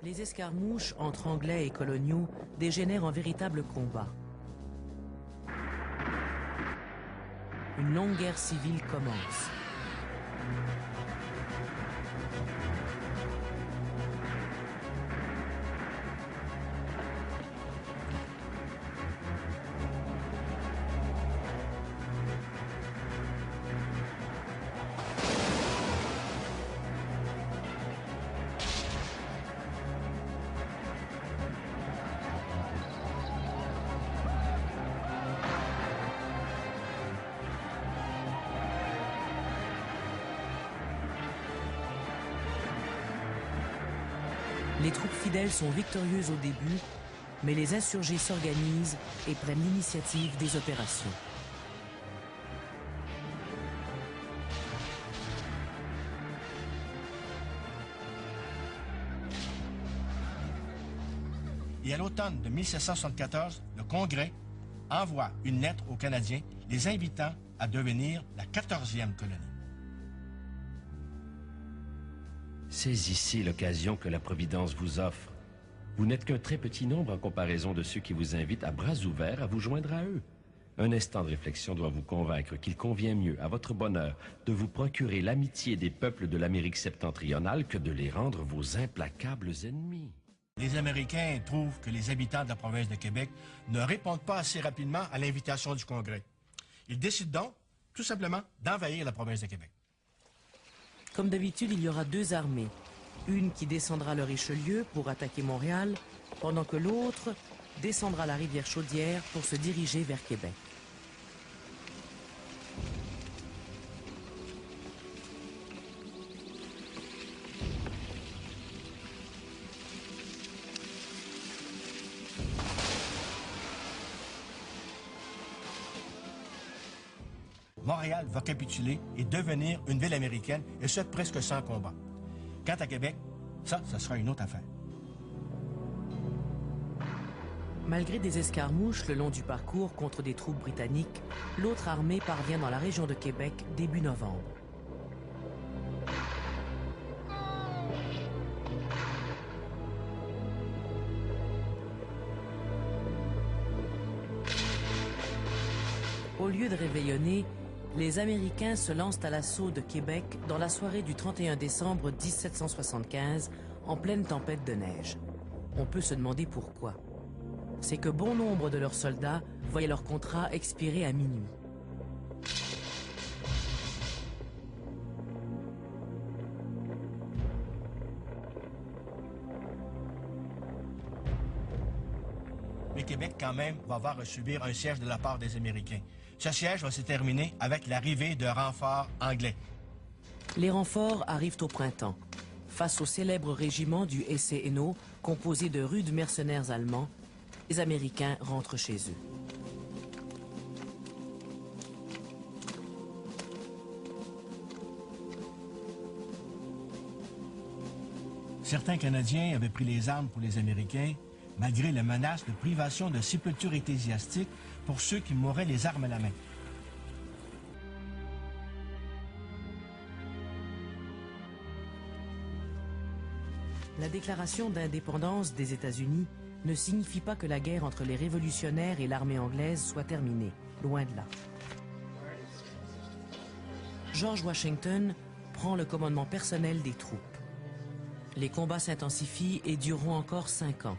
Les escarmouches entre Anglais et coloniaux dégénèrent en véritable combat. Une longue guerre civile commence. Les troupes fidèles sont victorieuses au début, mais les insurgés s'organisent et prennent l'initiative des opérations. Et à l'automne de 1774, le Congrès envoie une lettre aux Canadiens les invitant à devenir la 14e colonie. Saisissez l'occasion que la Providence vous offre. Vous n'êtes qu'un très petit nombre en comparaison de ceux qui vous invitent à bras ouverts à vous joindre à eux. Un instant de réflexion doit vous convaincre qu'il convient mieux à votre bonheur de vous procurer l'amitié des peuples de l'Amérique septentrionale que de les rendre vos implacables ennemis. Les Américains trouvent que les habitants de la province de Québec ne répondent pas assez rapidement à l'invitation du Congrès. Ils décident donc, tout simplement, d'envahir la province de Québec. Comme d'habitude, il y aura deux armées. Une qui descendra le Richelieu pour attaquer Montréal, pendant que l'autre descendra la rivière Chaudière pour se diriger vers Québec. Montréal va capituler et devenir une ville américaine, et ce, presque sans combat. Quant à Québec, ça sera une autre affaire. Malgré des escarmouches le long du parcours contre des troupes britanniques, l'autre armée parvient dans la région de Québec début novembre. Au lieu de réveillonner, les Américains se lancent à l'assaut de Québec dans la soirée du 31 décembre 1775, en pleine tempête de neige. On peut se demander pourquoi. C'est que bon nombre de leurs soldats voyaient leur contrat expirer à minuit. Mais Québec, quand même, va avoir à subir un siège de la part des Américains. Ce siège va se terminer avec l'arrivée de renforts anglais. Les renforts arrivent au printemps. Face au célèbre régiment du S.E.N.O., composé de rudes mercenaires allemands, les Américains rentrent chez eux. Certains Canadiens avaient pris les armes pour les Américains, malgré les menaces de privation de sépulture ecclésiastique pour ceux qui mouraient les armes à la main. La déclaration d'indépendance des États-Unis ne signifie pas que la guerre entre les révolutionnaires et l'armée anglaise soit terminée, loin de là. George Washington prend le commandement personnel des troupes. Les combats s'intensifient et dureront encore 5 ans.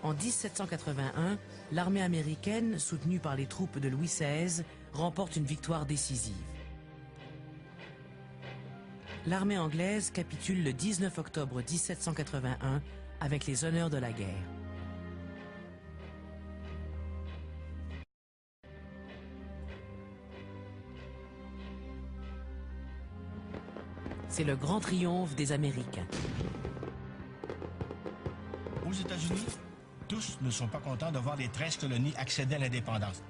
En 1781, l'armée américaine, soutenue par les troupes de Louis XVI, remporte une victoire décisive. L'armée anglaise capitule le 19 octobre 1781 avec les honneurs de la guerre. C'est le grand triomphe des Américains. Aux États-Unis, tous ne sont pas contents de voir les 13 colonies accéder à l'indépendance.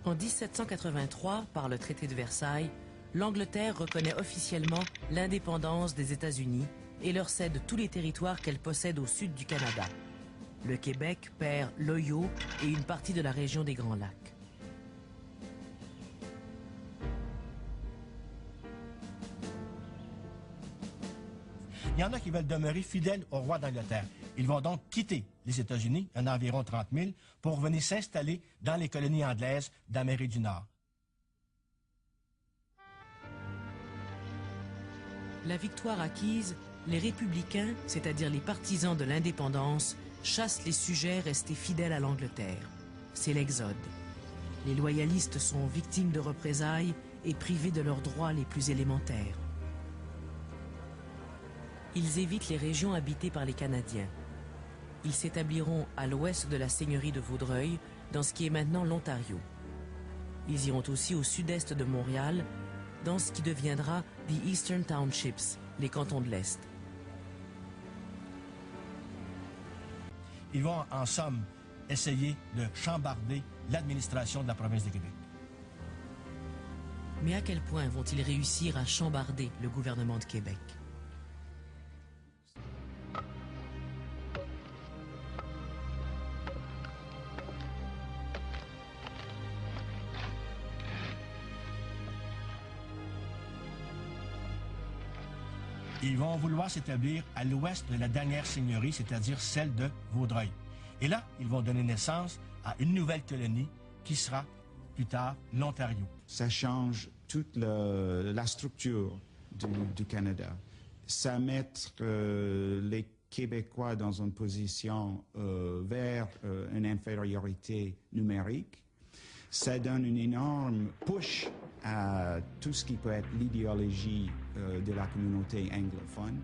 En 1783, par le traité de Versailles, l'Angleterre reconnaît officiellement l'indépendance des États-Unis et leur cède tous les territoires qu'elle possède au sud du Canada. Le Québec perd l'Ohio et une partie de la région des Grands Lacs. Il y en a qui veulent demeurer fidèles au roi d'Angleterre. Ils vont donc quitter les États-Unis, il y en a environ 30 000, pour venir s'installer dans les colonies anglaises d'Amérique du Nord. La victoire acquise, les républicains, c'est-à-dire les partisans de l'indépendance, chassent les sujets restés fidèles à l'Angleterre. C'est l'exode. Les loyalistes sont victimes de représailles et privés de leurs droits les plus élémentaires. Ils évitent les régions habitées par les Canadiens. Ils s'établiront à l'ouest de la seigneurie de Vaudreuil, dans ce qui est maintenant l'Ontario. Ils iront aussi au sud-est de Montréal, dans ce qui deviendra The Eastern Townships, les cantons de l'Est. Ils vont, en somme, essayer de chambarder l'administration de la province de Québec. Mais à quel point vont-ils réussir à chambarder le gouvernement de Québec? Ils vont vouloir s'établir à l'ouest de la dernière seigneurie, c'est-à-dire celle de Vaudreuil. Et là, ils vont donner naissance à une nouvelle colonie qui sera, plus tard, l'Ontario. Ça change toute la structure du Canada. Ça met les Québécois dans une position vers une infériorité numérique. Ça donne une énorme push à tout ce qui peut être l'idéologie de la communauté anglophone.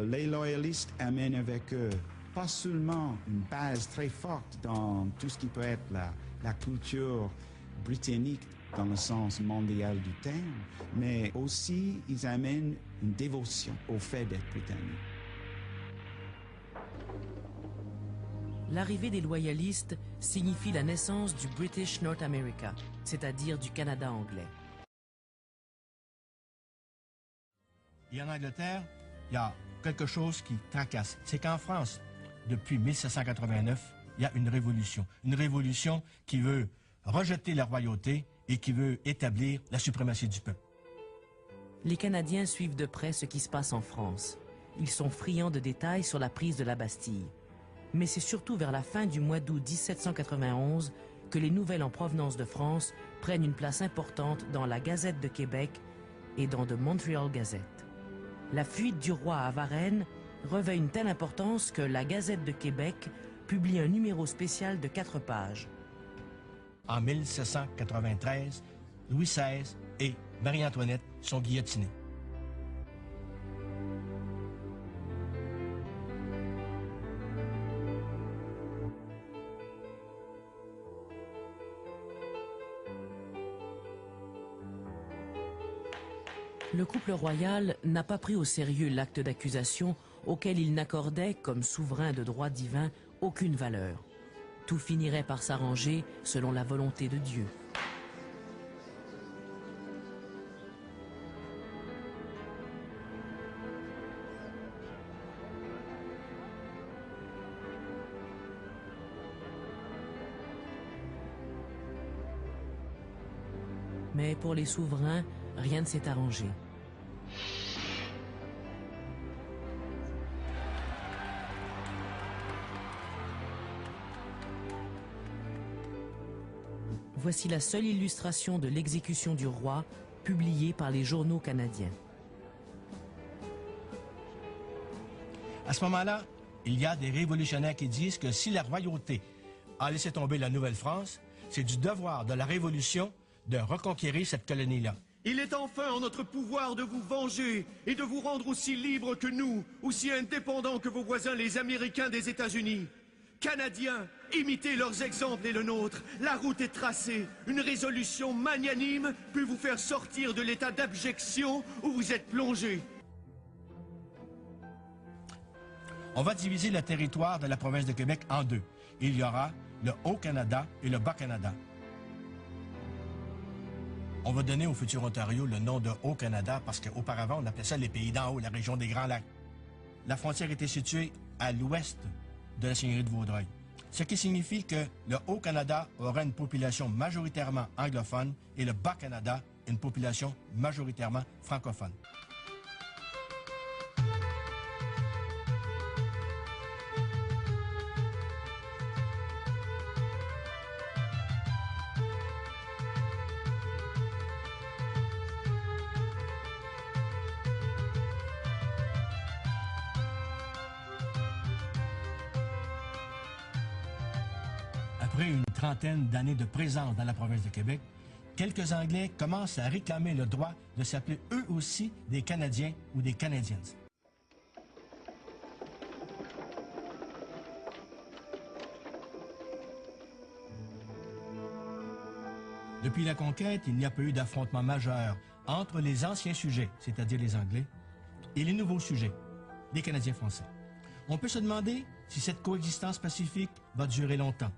Les loyalistes amènent avec eux pas seulement une base très forte dans tout ce qui peut être la culture britannique dans le sens mondial du terme, mais aussi ils amènent une dévotion au fait d'être britannique. L'arrivée des loyalistes signifie la naissance du British North America, c'est-à-dire du Canada anglais. Et en Angleterre, il y a quelque chose qui tracasse. C'est qu'en France, depuis 1789, il y a une révolution qui veut rejeter la royauté et qui veut établir la suprématie du peuple. Les Canadiens suivent de près ce qui se passe en France. Ils sont friands de détails sur la prise de la Bastille. Mais c'est surtout vers la fin du mois d'août 1791 que les nouvelles en provenance de France prennent une place importante dans la Gazette de Québec et dans The Montreal Gazette. La fuite du roi à Varennes revêt une telle importance que la Gazette de Québec publie un numéro spécial de 4 pages. En 1793, Louis XVI et Marie-Antoinette sont guillotinés. Le couple royal n'a pas pris au sérieux l'acte d'accusation auquel il n'accordait, comme souverain de droit divin, aucune valeur. Tout finirait par s'arranger selon la volonté de Dieu. Mais pour les souverains, rien ne s'est arrangé. Voici la seule illustration de l'exécution du roi, publiée par les journaux canadiens. À ce moment-là, il y a des révolutionnaires qui disent que si la royauté a laissé tomber la Nouvelle-France, c'est du devoir de la Révolution de reconquérir cette colonie-là. Il est enfin en notre pouvoir de vous venger et de vous rendre aussi libres que nous, aussi indépendants que vos voisins les Américains des États-Unis. Canadiens, imitez leurs exemples et le nôtre. La route est tracée. Une résolution magnanime peut vous faire sortir de l'état d'abjection où vous êtes plongés. On va diviser le territoire de la province de Québec en deux. Il y aura le Haut-Canada et le Bas-Canada. On va donner au futur Ontario le nom de Haut-Canada parce qu'auparavant, on appelait ça les pays d'en haut, la région des Grands Lacs. La frontière était située à l'ouest de la seigneurie de Vaudreuil. Ce qui signifie que le Haut-Canada aura une population majoritairement anglophone et le Bas-Canada une population majoritairement francophone. Après une trentaine d'années de présence dans la province de Québec, quelques Anglais commencent à réclamer le droit de s'appeler eux aussi des Canadiens ou des Canadiens. Depuis la conquête, il n'y a pas eu d'affrontement majeur entre les anciens sujets, c'est-à-dire les Anglais, et les nouveaux sujets, les Canadiens français. On peut se demander si cette coexistence pacifique va durer longtemps.